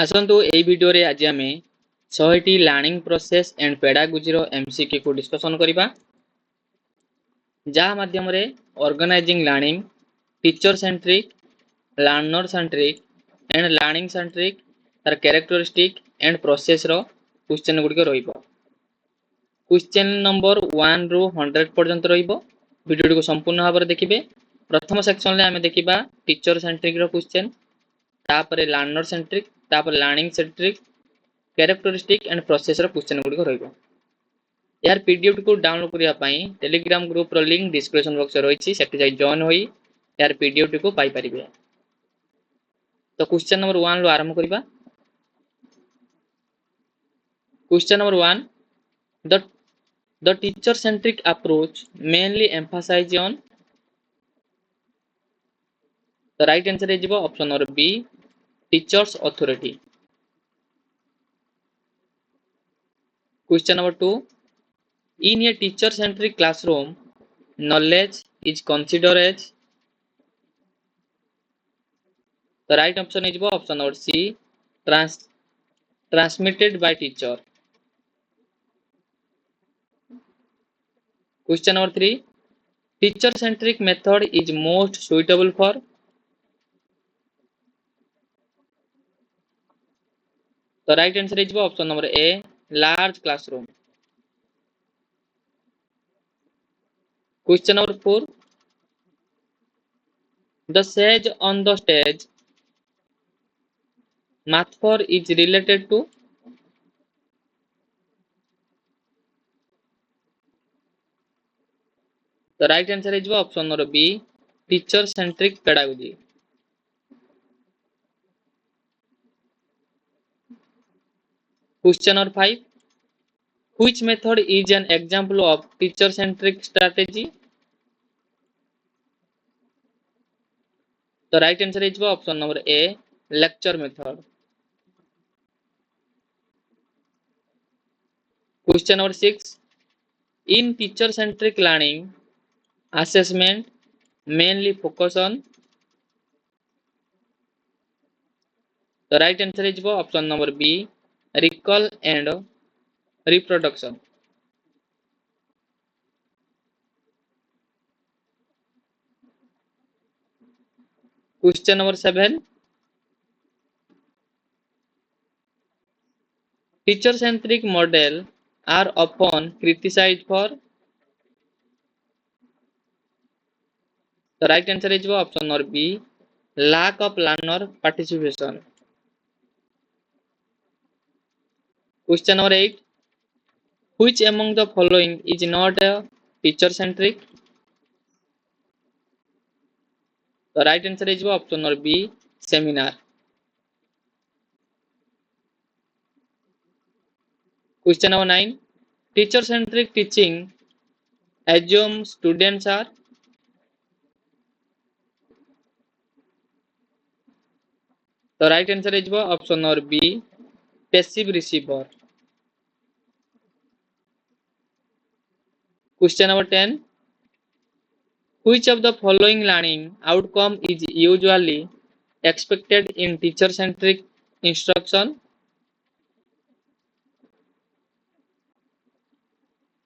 आसतु एई video रे आज आमे 100टी लर्निंग प्रोसेस एंड पेडागोजी रो एमसीक्यू को डिस्कशन करिबा जहा माध्यम रे organizing learning teacher centric learner centric and learning centric तार कैरेक्टरिस्टिक एंड प्रोसेस रो क्वेश्चन गुडी रहिबो। क्वेश्चन नंबर 1 रु 100 पर्यंत रहिबो। वीडियो को संपूर्ण भाव देखिबे। प्रथम सेक्शन ले आमे देखिबा टीचर सेंट्रिक रो क्वेश्चन, तापरे लर्नर सेंट्रिक, तापर learning centric, characteristic and process रो क्वेश्चन गुडी रहिबो। यार पीडीएफ को डाउनलोड करिया पई टेलीग्राम ग्रुप रो लिंक डिस्क्रिप्शन बॉक्स रे रहिछि, सेठी जाई जॉइन होई यार पीडीएफ को पाई परिबे। तो क्वेश्चन नंबर 1 लो आरंभ करिबा। Question number 1, the teacher centric approach mainly emphasize on, the right answer is option number B, teachers authority. Question number 2, in a teacher centric classroom knowledge is considered as, the right option is option number C, transmitted by teacher. Question number 3, teacher centric method is most suitable for, the right answer is option number A, large classroom. Question number 4, the sage on the stage metaphor is related to, the right answer is option number B, teacher centric pedagogy. Question number 5, which method is an example of teacher centric strategy? The right answer is option number A, lecture method. Question number 6, in teacher centric learning assessment mainly focus on, the right answer is option number B, recall and reproduction. Question number 7, teacher centric model are often criticized for, the right answer is option number B, lack of learner participation. Question number 8, which among the following is not a teacher centric? The right answer is option number B, seminar. Question number 9, teacher centric teaching assume students are, the right answer is option number B, passive receiver. Question number 10, which of the following learning outcome is usually expected in teacher centric instruction?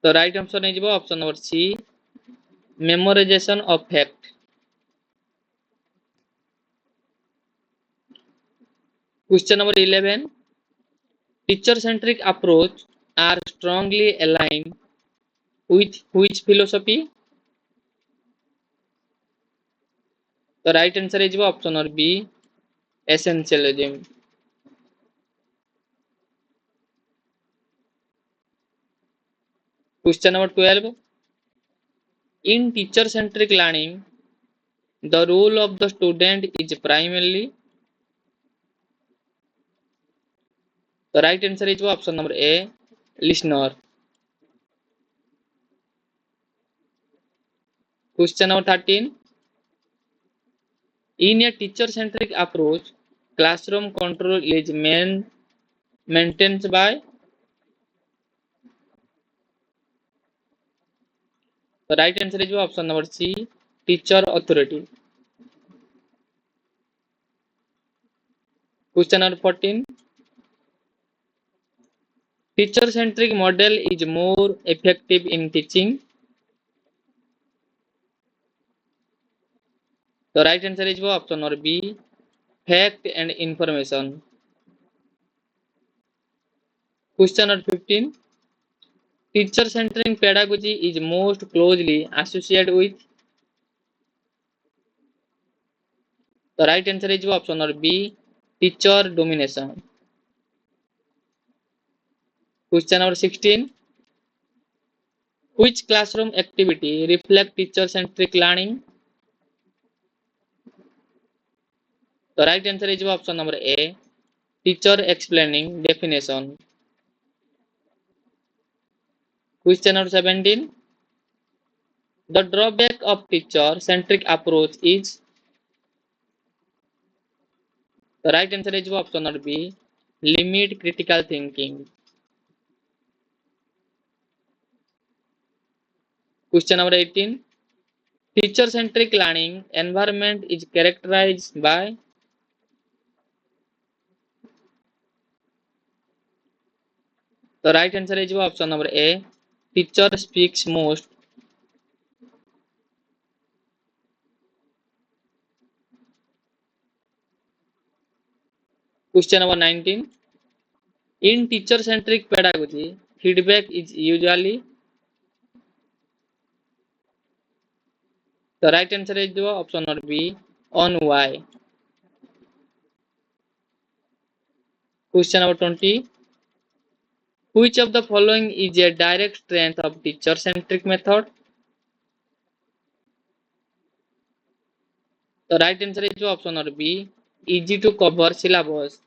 The right option is option number C, memorization of fact. Question number 11, teacher centric approach are strongly aligned with which philosophy? The right answer is option number B, essentialism. Question number 12, in teacher centric learning the role of the student is primarily, the right answer is option number A, listener. Question number 13, in a teacher centric approach classroom control is maintained by, the right answer is option number C, teacher authority. Question number 14. Teacher-centric model is more effective in teaching. The right answer is option number B, fact and information. Question number 15. Teacher-centric pedagogy is most closely associated with. The right answer is option number B, teacher domination. Question number 16. Which classroom activity reflects teacher-centric learning? The right answer is option number A, teacher explaining definition. Question number 17. The drawback of teacher-centric approach is. The right answer is option number B, limit critical thinking. Question number 18. Teacher-centric learning environment is characterized by. The right answer is option number A, teacher speaks most. Question number 19. In teacher-centric pedagogy, feedback is usually. The right answer is option number B, on why. Question number 20. Which of the following is a direct strength of teacher-centric method? The right answer is option number B, easy to cover syllabus.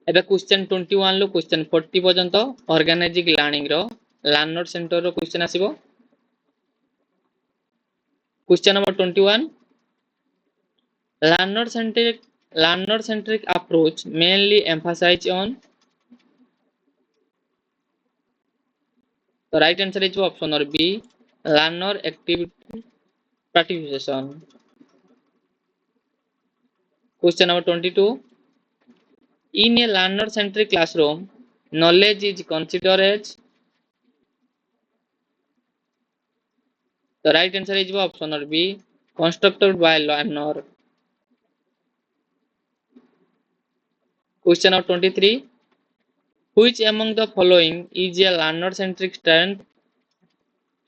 ଏବେ question 21 लो question 40 पर्यंत organizing learning रो learner centre रो question आसीबो. Question number 21. Learner centric approach mainly emphasize on. The right answer is option number B, learner activity participation. Question number 22. In a learner centric classroom, knowledge is considered as. The right answer is option number B, constructed by learner. Question number 23. Which among the following is a learner centric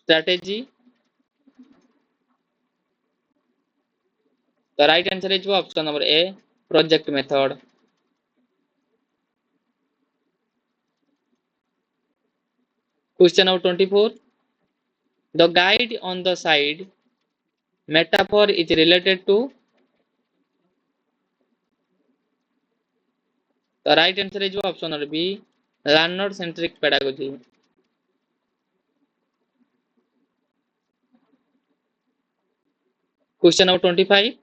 strategy? The right answer is option number A, project method. Question number 24. The guide on the side metaphor is related to. The right answer is option number B, learner centric pedagogy. Question number 25.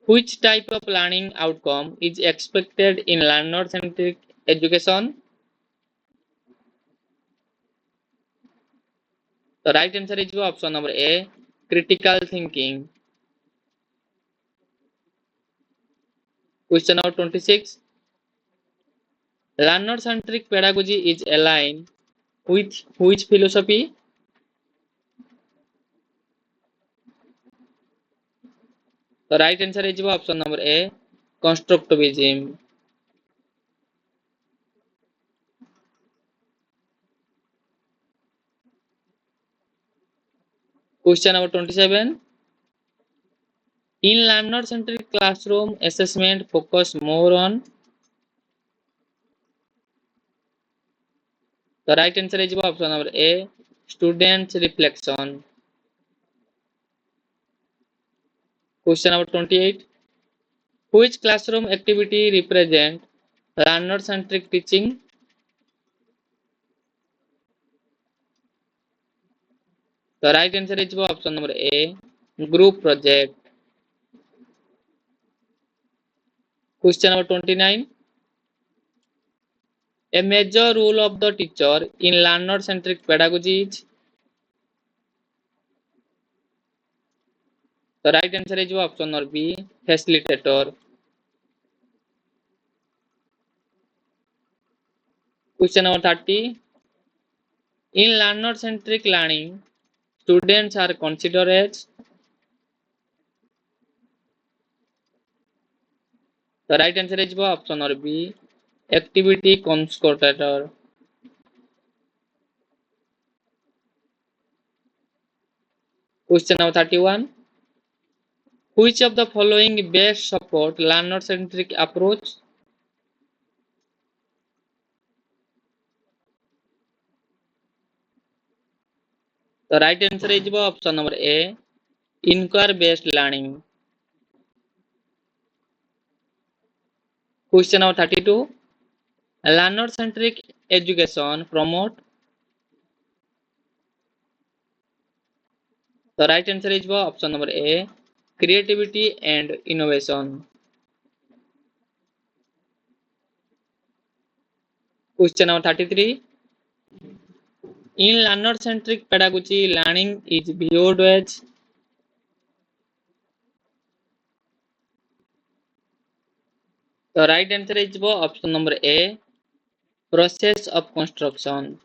Which type of learning outcome is expected in learner centric education? The right answer is option number A, critical thinking. Question number 26. Learner centric pedagogy is aligned with which philosophy? The right answer is option number A, constructivism. Question number 27. In learner centric classroom, assessment focus more on. The right answer is option number A, students reflection. Question number 28. Which classroom activity represent learner centric teaching? The right answer is option number A, group project. Question number 29. A major role of the teacher in learner centric pedagogy is. The right answer is option number B, facilitator. Question number 30. In learner-centric learning, students are considered as. The right answer is option number B, activity concentrator. Question number 31. Which of the following best support learner-centric approach? The right answer is option number A, inquiry-based learning. Question number 32. Learner-centric education promote. The right answer is option number A, creativity and innovation. Question number 33. In learner-centric pedagogy, learning is viewed as. The right answer is option number A, process of construction.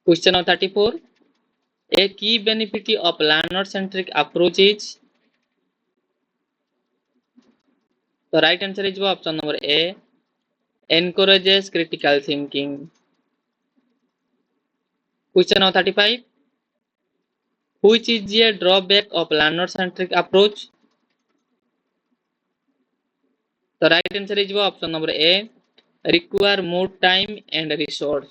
Question number 34. A key benefit of learner-centric approach is. The right answer is option number A, encourages critical thinking. Question number 35. Which is a drawback of learner-centric approach? The right answer is option number A, require more time and resource.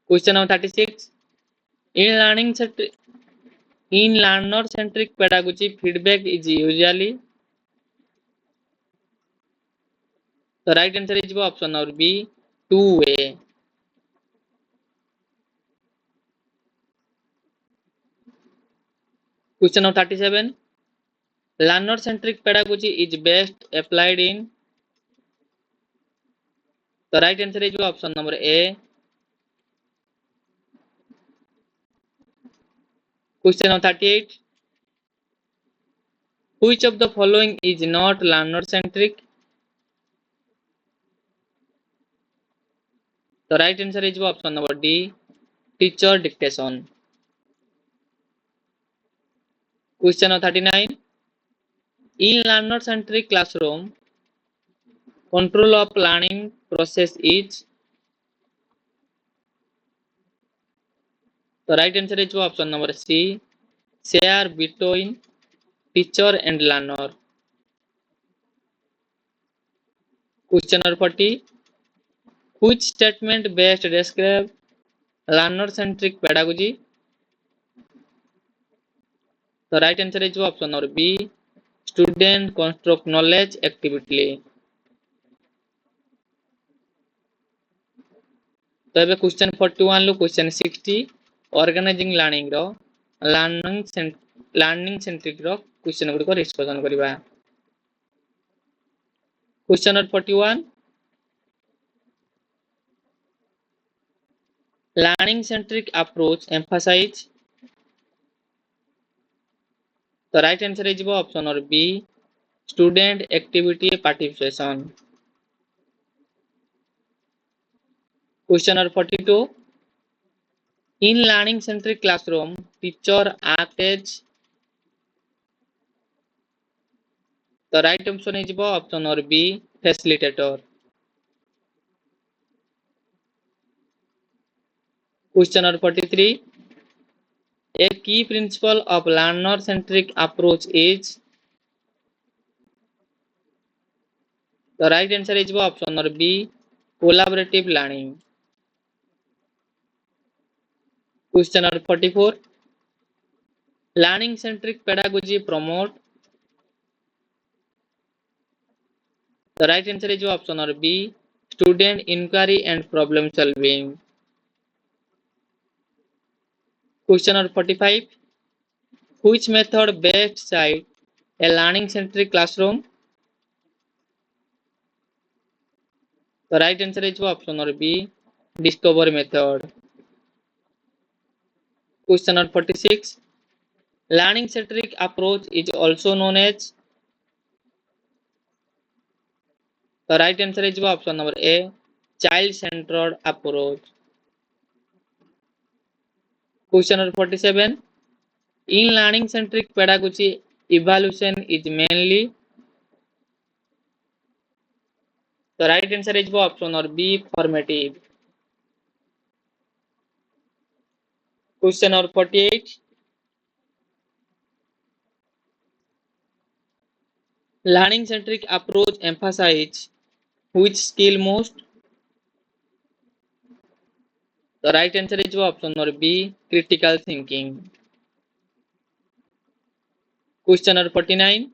Question number 36. In learner-centric pedagogy, feedback is usually. The right answer is option number B, two-way. Question number 37. Learner-centric pedagogy is best applied in. The right answer is option number A. Question number 38. Which of the following is not learner-centric? The right answer is option number D, teacher dictation. Question number 39. In learner-centric classroom, control of learning process is. The right answer is option number C, share between teacher and learner. Question number 40. Which statement best describes learner-centric pedagogy? The right answer is option number B, student construct knowledge actively. तो ଏବେ question 41 लो question 60 organising learning रो learning centric रो question गुडी को discussion करबा question number 41 learning centric approach emphasize. The right answer is option or B, student activity participation. Question number 42. In learning centric classroom, teacher act as. The right option is option or B, facilitator. Question number 43. A key principle of learner centric approach is. The right answer is option or B, collaborative learning. Question number 44. Learning centric pedagogy promote. The right answer is option or B, student inquiry and problem solving. Question number 45. Which method best site a learning centric classroom? The right answer is option or B, discover method. Question number 46. Learning centric approach is also known as. The right answer is option number A, child centered approach. Question number 47. In learning centric pedagogy, evaluation is mainly. The right answer is option or B, formative. Question number 48. Learning centric approach emphasizes which skill most? The right answer is option or B, critical thinking. Question number 49.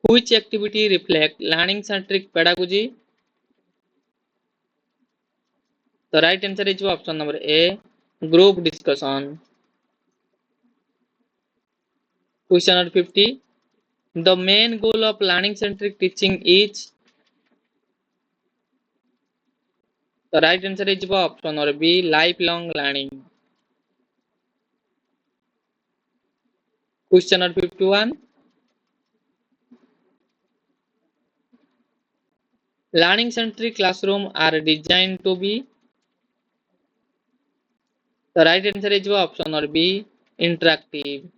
Which activity reflect learning centric pedagogy? The right answer is option number A, group discussion. Question number 50. The main goal of learning centric teaching is. The right answer is option or B, lifelong learning. Question number 51. Learning centric classroom are designed to be. The right answer is option or B, interactive.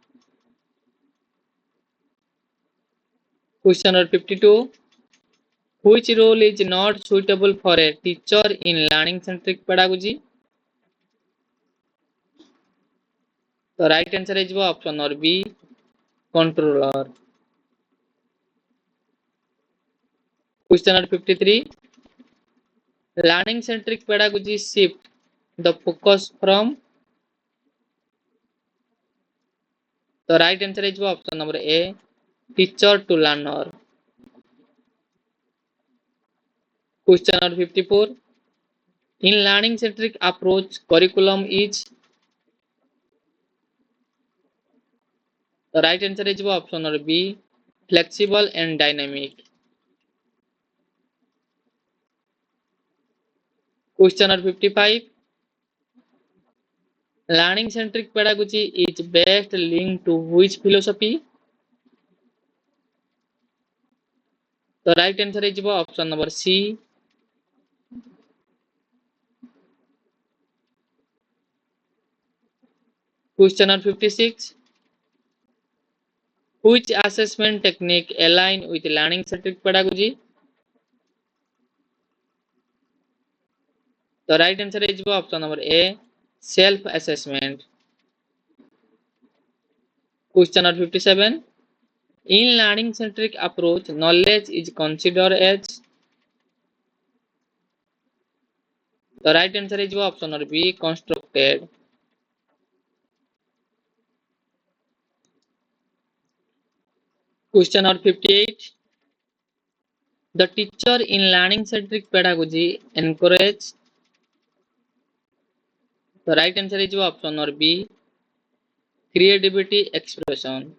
Question number 52. Which role is not suitable for a teacher in learning centric pedagogy? The right answer is option or B, controller. Question number 53. Learning centric pedagogy shift the focus from. The right answer is option number A, teacher to learner. Question number 54. In learning centric approach, curriculum is. The right answer is option number B, flexible and dynamic. Question number 55. Learning centric pedagogy is best linked to which philosophy? The right answer is option number C, question number 56. Which assessment technique align with learning centric pedagogy? The right answer is option number A, self assessment. Question number 57. In learning centric approach, knowledge is considered as. The right answer is option number B, constructed. Question number 58. The teacher in learning centric pedagogy encourage. The right answer is option or B, creativity expression.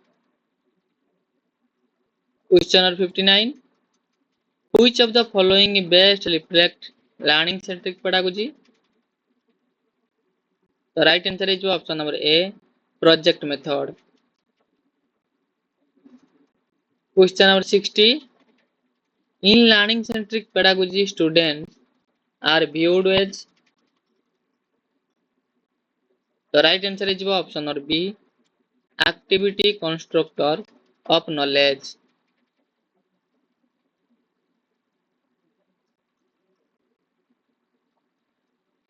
Question number 59. Which of the following best reflect learning centric pedagogy? The right answer is option number A, project method. Question number 60. In learning centric pedagogy, students are viewed as. The right answer is option or B, activity constructor of knowledge.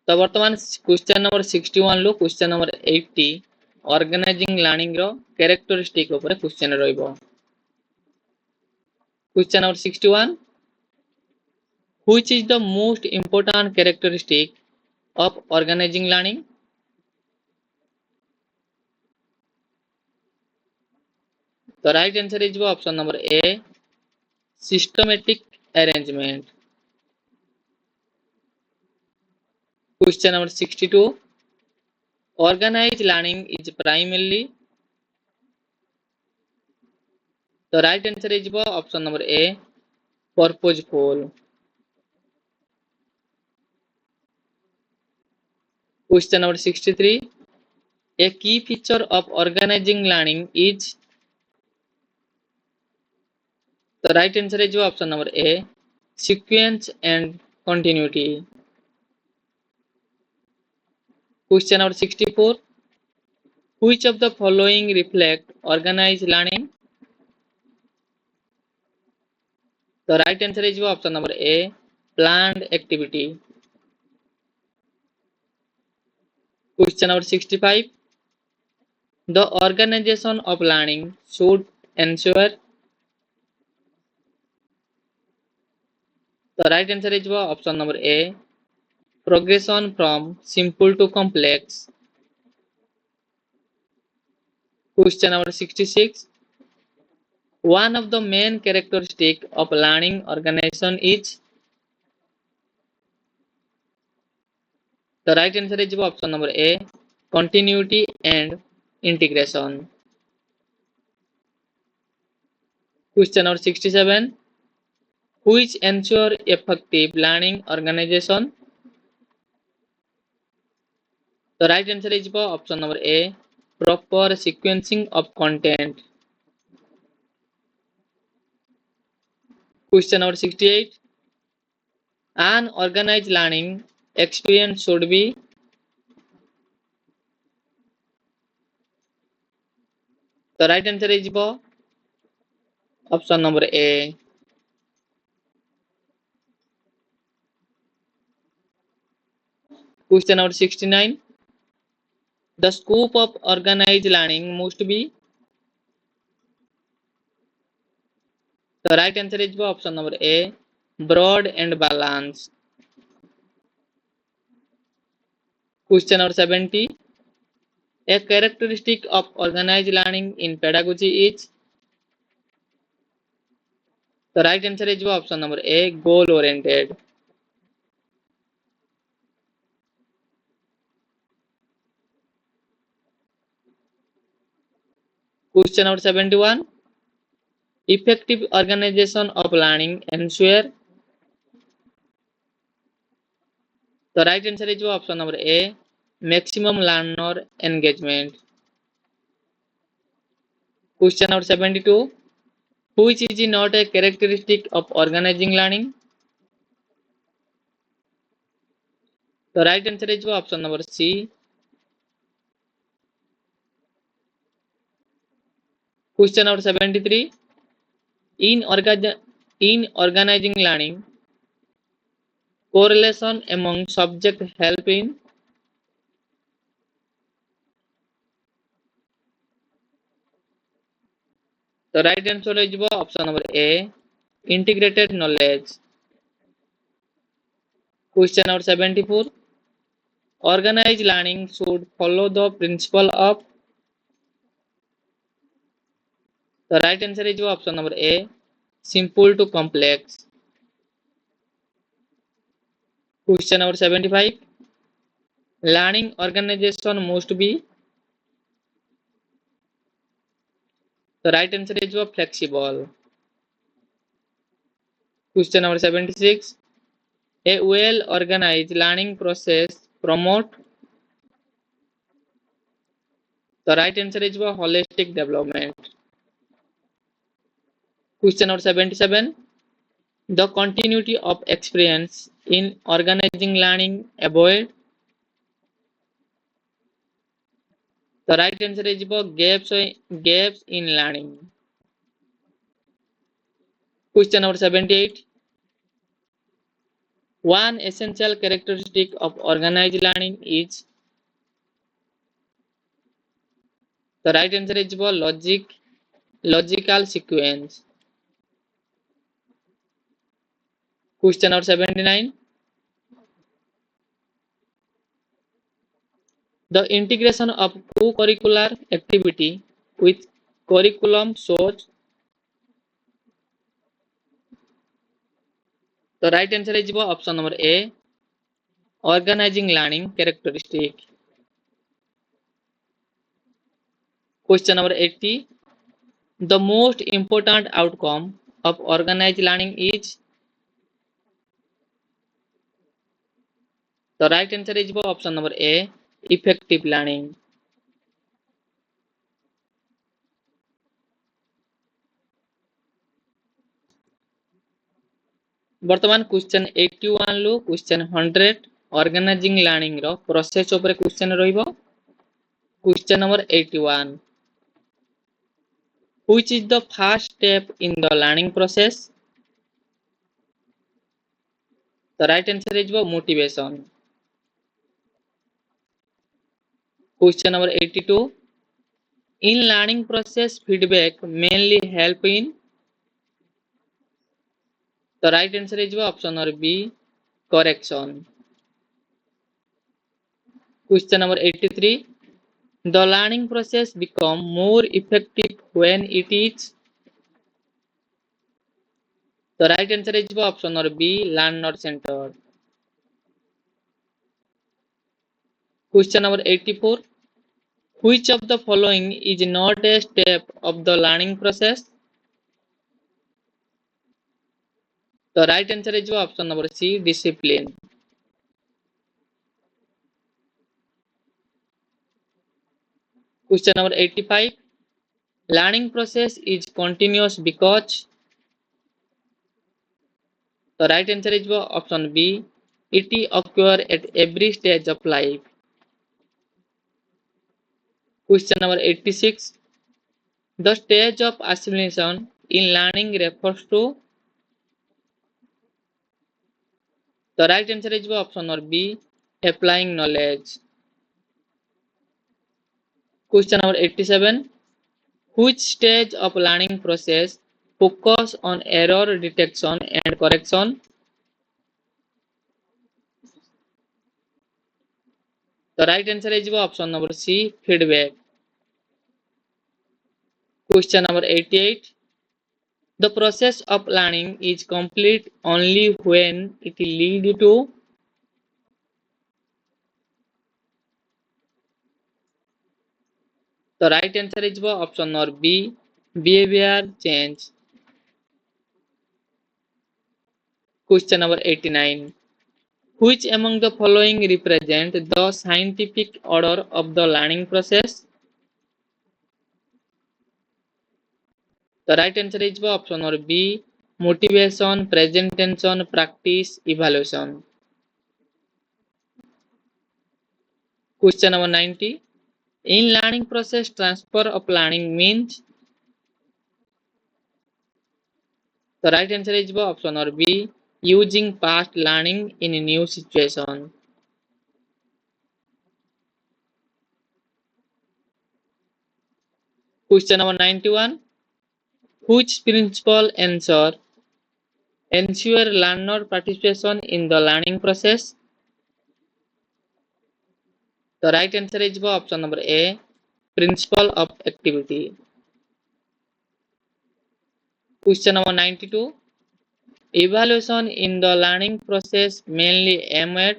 तो वर्तमान question number 61 लो question number 80 organizing learning रो characteristic ऊपर question रहइबो. Question number 61. Which is the most important characteristic of organizing learning? The right answer is option number A, systematic arrangement. Question number 62. Organized learning is primarily. The right answer is option number A, purposeful. Question number 63. A key feature of organizing learning is. The right answer is option number A, sequence and continuity. Question number 64. Which of the following reflect organized learning? The right answer is option number A, planned activity. Question number 65. The organization of learning should ensure. The right answer is option number A, progression from simple to complex. Question number 66. One of the main characteristics of learning organization is. The right answer is option number A, continuity and integration. Question number 67. Which ensure effective learning organization? The right answer is option number A, proper sequencing of content. Question number 68. An organized learning experience should be. The right answer is option number A. Question number 69. The scope of organized learning must be. The right answer is option number A, broad and balanced. Question number 70. A characteristic of organized learning in pedagogy is. The right answer is option number A, goal oriented. Question number 71. Effective organization of learning ensure. The right answer is option number A, maximum learner engagement. Question number 72. Which is not a characteristic of organizing learning? The right answer is option number C. Question number 73. In organizing learning, correlation among subject help in. The right answer is option number A, integrated knowledge. Question number 74. Organized learning should follow the principle of. The right answer is option number A, simple to complex. Question number 75. Learning organization must be. The right answer is flexible. Question number 76. A well organized learning process promote. The right answer is holistic development. Question number 77. The continuity of experience in organizing learning avoid. The right answer is gaps in learning. Question number 78. One essential characteristic of organized learning is. The right answer is logical sequence. Question number 79. The integration of co-curricular activity with curriculum shows. The right answer is option number A, organizing learning characteristic. Question number 80. The most important outcome of organized learning is. The right answer is option number A, effective learning. वर्तमान question 81 लु question 100 organising learning रो process ऊपर question रहिबो. Question number 81. Which is the first step in the learning process? The right answer is motivation. Question number 82. In learning process, feedback mainly help in. The right answer is option number B, correction. Question number 83. The learning process become more effective when it is. The right answer is option number B, learner centered. Question number 84. Which of the following is not a step of the learning process? The right answer is option number C, discipline. Question number 85. Learning process is continuous because. The right answer is option B, it occurs at every stage of life. Question number 86. The stage of assimilation in learning refers to. The right answer is option number B, applying knowledge. Question number 87. Which stage of learning process focus on error detection and correction? The right answer is option number C, feedback. Question number 88. The process of learning is complete only when it leads to. The right answer is option number B, behavior change. Question number 89. Which among the following represent the scientific order of the learning process? The right answer is option number B, motivation, presentation, practice, evaluation. Question number 90. In learning process, transfer of learning means. The right answer is option number B, using past learning in a new situation. Question number 91. Which principle ensure learner participation in the learning process? The right answer is option number A, principle of activity. Question number 92. Evaluation in the learning process mainly aim at.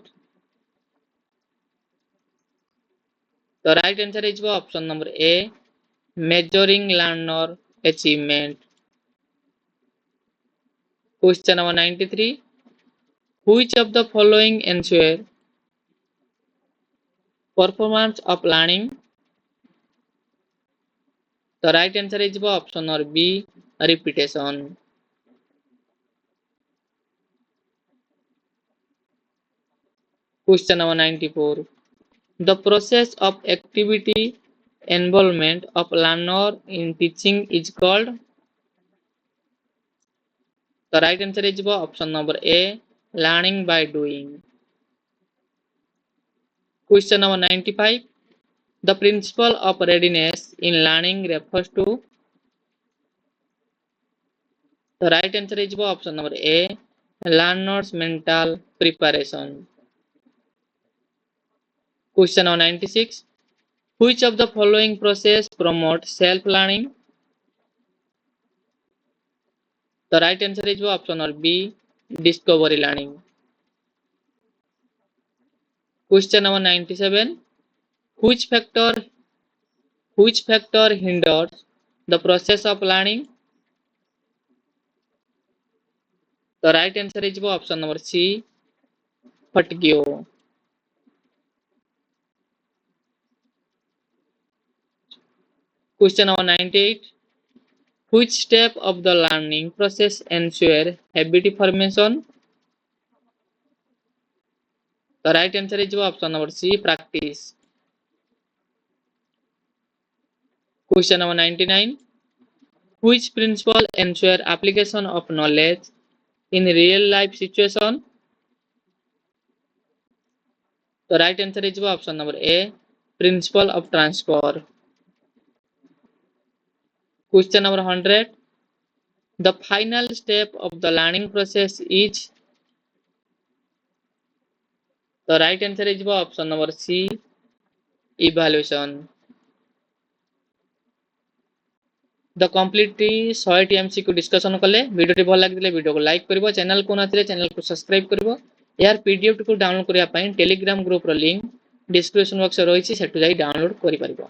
The right answer is option number A, measuring learner achievement. Question number 93. Which of the following ensure performance of learning? The right answer is option number B, repetition. Question number 94. The process of activity involvement of learner in teaching is called. The right answer is option number A, learning by doing. Question number 95. The principle of readiness in learning refers to. The right answer is option number A, learner's mental preparation. Question number 96. Which of the following process promotes self-learning? The right answer is option number B, discovery learning. Question number 97. Which factor hinders the process of learning? The right answer is option number C, fatigue. Question number 98. Which step of the learning process ensure habit formation? The right answer is option number C, practice. Question number 99. Which principle ensure application of knowledge in real life situation? The right answer is option number A, principle of transfer. Question number 100. The final step of the learning process is. The right answer is option number C, evaluation. The complete 100 MCQ discussion कले video भल लगे video को like कर channel को नथिले channel को subscribe कर यार PDF को डाउनलोड करने Telegram group link description box रही है डाउनलोड कर।